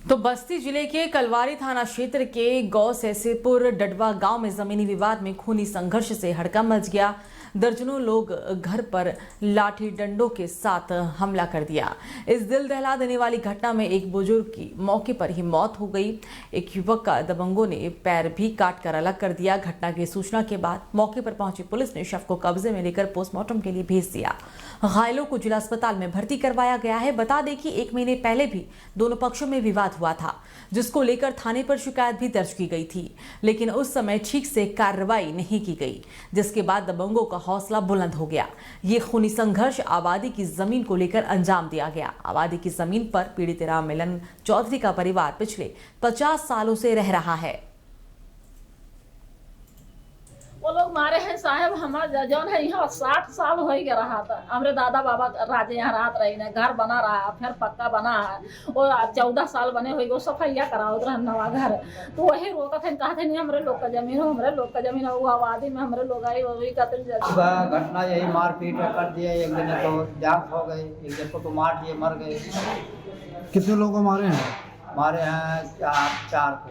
तो बस्ती जिले के कलवारी थाना क्षेत्र के गौ सैसेपुर डडवा गांव में जमीनी विवाद में खूनी संघर्ष से हड़कंप मच गया। दर्जनों लोग घर पर लाठी डंडों के साथ हमला कर दिया। इस दिल दहला देने वाली घटना में एक बुजुर्ग की मौके पर ही मौत हो गई। एक युवक का दबंगों ने पैर भी काट कर अलग कर दिया। घटना की सूचना के बाद मौके पर पहुंची पुलिस ने शव को कब्जे में लेकर पोस्टमार्टम के लिए भेज दिया। घायलों को जिला अस्पताल में भर्ती करवाया गया है। बता दें कि 1 महीने पहले भी दोनों पक्षों में विवाद हुआ था, जिसको लेकर थाने पर शिकायत भी दर्ज की गई थी, लेकिन उस समय ठीक से कार्रवाई नहीं की गई, जिसके बाद दबंगों का हौसला बुलंद हो गया। ये खूनी संघर्ष आबादी की जमीन को लेकर अंजाम दिया गया। आबादी की जमीन पर पीड़ित राम मिलन चौधरी का परिवार पिछले 50 सालों से रह रहा है। वो लोग मारे हैं साहब, हमारा जौन है यहाँ 60 साल हो गया रहा था। हमारे दादा बाबा राजे यहाँ रात रही ने, घर बना रहा है, फिर पक्का बना है। और 14 साल बने हुए वो सफाइया कराओ नवा घर। तो वही रोका थे, कहते नहीं हमारे लोग का जमीन हो, हमारे लोग का जमीन हो। वो आबादी में हमारे लोग आई, वही कहते घटना यही मारपीट कर दिया। एक दिन तो जान हो गई, एक दिन को मार दिए, मर गए। कितने लोगों को मारे हैं? मारे हैं चार को।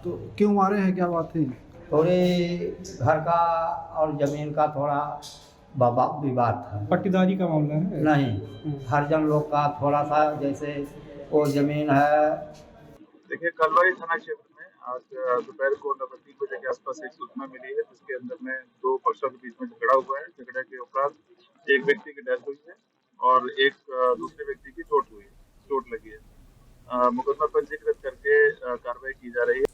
तो क्यों मारे हैं, क्या बात थी? थोड़ी घर का और जमीन का थोड़ा विवाद था। पट्टीदारी का मामला है? नहीं, हरिजन लोग का थोड़ा सा, जैसे वो जमीन है। देखिए, कलवारी थाना क्षेत्र में आज दोपहर को 3 बजे के आसपास एक सूचना मिली है, जिसके अंदर में 2 पक्षों के बीच में झगड़ा हुआ है। झगड़े के उपरांत एक व्यक्ति की डेथ हुई है और एक दूसरे व्यक्ति की चोट लगी है। मुकदमा पंजीकृत करके कार्रवाई की जा रही है।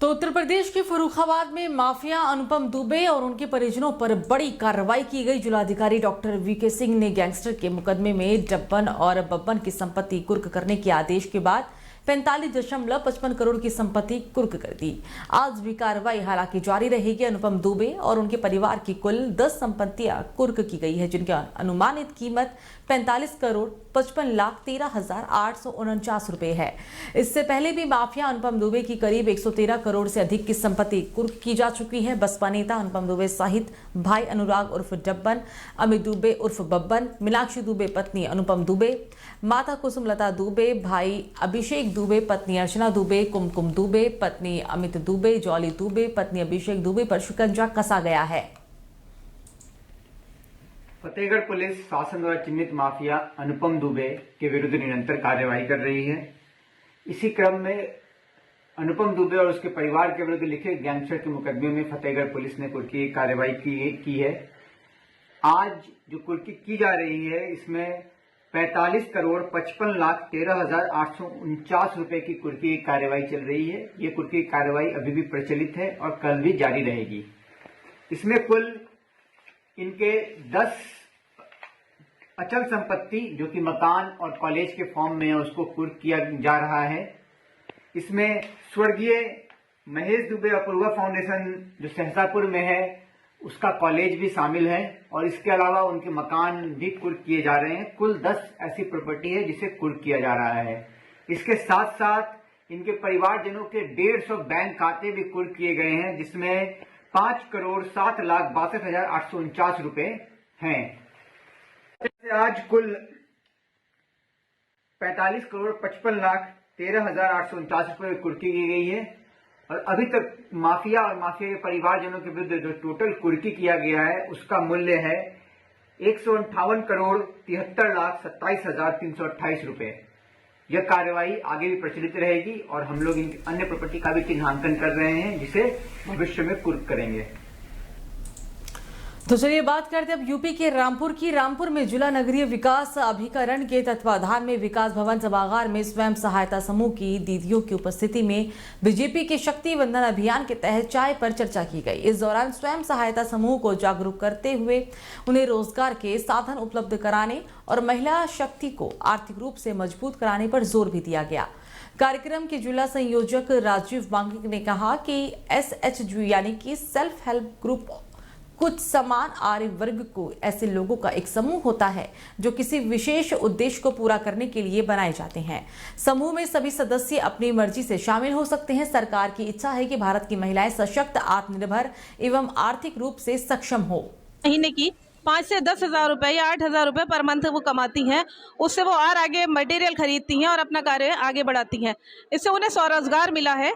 तो उत्तर प्रदेश के फर्रुखाबाद में माफिया अनुपम दुबे और उनके परिजनों पर बड़ी कार्रवाई की गई। जिलाधिकारी डॉक्टर वीके सिंह ने गैंगस्टर के मुकदमे में डब्बन और बब्बन की संपत्ति कुर्क करने के आदेश के बाद 45.55 करोड़ की संपत्ति कुर्क कर दी। आज भी कार्रवाई हालांकि जारी रहेगी। अनुपम दुबे और उनके परिवार की कुल 10 संपत्तियां कुर्क की गई है, जिनकी अनुमानित कीमत 45 करोड़ 55,13,849 रुपए है। इससे पहले भी माफिया अनुपम दुबे की करीब 113 करोड़ से अधिक की संपत्ति कुर्क की जा चुकी है। बसपा नेता अनुपम दुबे सहित भाई अनुराग उर्फ डब्बन, अमित दुबे उर्फ बब्बन, मीनाक्षी दुबे पत्नी अनुपम दुबे, माता कुसुमलता दुबे, भाई अभिषेक दुबे, पत्नी अर्चना दुबे, कुमकुम दुबे, पत्नी अमित दुबे, जॉली दुबे, पत्नी अभिषेक दुबे पर शिकंजा कसा गया है। फतेहगढ़ पुलिस शासन द्वारा चिन्हित माफिया अनुपम दुबे के विरुद्ध निरंतर कार्रवाई कर रही है। इसी क्रम में अनुपम दुबे और उसके परिवार के विरुद्ध लिखे गैंगस्टर के मुकदमे में फतेहगढ़ पुलिस ने कुर्की की कार्रवाई की है। आज जो कुर्की की जा रही है, इसमें 45 करोड़ 55,13,849 रुपए की कुर्की की कार्रवाई चल रही है। ये कुर्की की कार्रवाई अभी भी प्रचलित है और कल भी जारी रहेगी। इसमें कुल इनके 10 अचल संपत्ति जो कि मकान और कॉलेज के फॉर्म में है, उसको कुर्क किया जा रहा है। इसमें स्वर्गीय महेश दुबे अपूर्वा फाउंडेशन जो सहसापुर में है, उसका कॉलेज भी शामिल है और इसके अलावा उनके मकान भी कुर्क किए जा रहे हैं। कुल 10 ऐसी प्रॉपर्टी है जिसे कुर्क किया जा रहा है। इसके साथ साथ इनके परिवारजनों के 150 बैंक खाते भी कुर्क किए गए हैं, जिसमें 5 करोड़ 7,62,849 रुपए हैं। आज कुल 45 करोड़ 55,13,849 रुपए की कुर्की की गई है और अभी तक माफिया और माफिया के परिवारजनों के विरुद्ध जो टोटल कुर्की किया गया है, उसका मूल्य है 158 करोड़ 73,27,328 रुपए। यह कार्रवाई आगे भी प्रचलित रहेगी और हम लोग इन अन्य प्रॉपर्टी का भी चिन्हांकन कर रहे हैं, जिसे भविष्य में कुर्क करेंगे। तो चलिए बात करते हैं अब यूपी के रामपुर की। रामपुर में जिला नगरीय विकास अभिकरण के तत्वाधान में विकास भवन सभागार में स्वयं सहायता समूह की दीदियों की उपस्थिति में बीजेपी के शक्ति वंदन अभियान के तहत चाय पर चर्चा की गई। इस दौरान स्वयं सहायता समूह को जागरूक करते हुए उन्हें रोजगार के साधन उपलब्ध कराने और महिला शक्ति को आर्थिक रूप से मजबूत कराने पर जोर भी दिया गया। कार्यक्रम के जिला संयोजक राजीव बांगिक ने कहा कि SHG यानी कि सेल्फ हेल्प ग्रुप कुछ समान आय वर्ग को ऐसे लोगों का एक समूह होता है जो किसी विशेष उद्देश्य को पूरा करने के लिए बनाए जाते हैं। समूह में सभी सदस्य अपनी मर्जी से शामिल हो सकते हैं। सरकार की इच्छा है कि भारत की महिलाएं सशक्त, आत्मनिर्भर एवं आर्थिक रूप से सक्षम हो। महीने की 5 से 10 हज़ार रुपये या 8 हज़ार रुपये पर मंथ वो कमाती हैं। उससे वो और आगे मटेरियल खरीदती हैं और अपना कार्य आगे बढ़ाती हैं। इससे उन्हें स्वरोजगार मिला है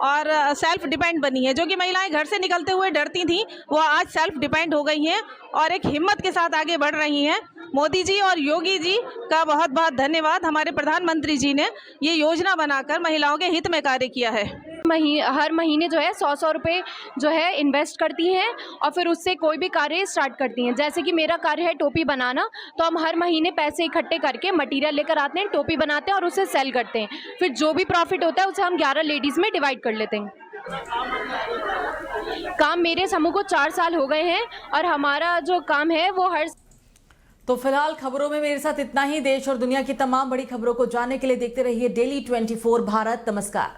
और सेल्फ डिपेंड बनी है। जो कि महिलाएं घर से निकलते हुए डरती थीं, वो आज सेल्फ डिपेंड हो गई हैं और एक हिम्मत के साथ आगे बढ़ रही हैं। मोदी जी और योगी जी का बहुत बहुत धन्यवाद। हमारे प्रधानमंत्री जी ने ये योजना बनाकर महिलाओं के हित में कार्य किया है। हर महीने जो है 100 रुपए जो है इन्वेस्ट करती हैं और फिर उससे कोई भी कार्य स्टार्ट करती हैं। जैसे कि मेरा कार्य है टोपी बनाना, तो हम हर महीने पैसे इकट्ठे करके मटेरियल लेकर आते हैं, टोपी बनाते हैं और उसे सेल करते हैं। फिर जो भी प्रॉफिट होता है उसे हम 11 लेडीज़ में डिवाइड कर लेते हैं। काम मेरे समूह को 4 साल हो गए हैं और हमारा जो काम है वो हर तो फिलहाल खबरों में मेरे साथ इतना ही। देश और दुनिया की तमाम बड़ी खबरों को जानने के लिए देखते रहिए डेली 24 भारत। नमस्कार।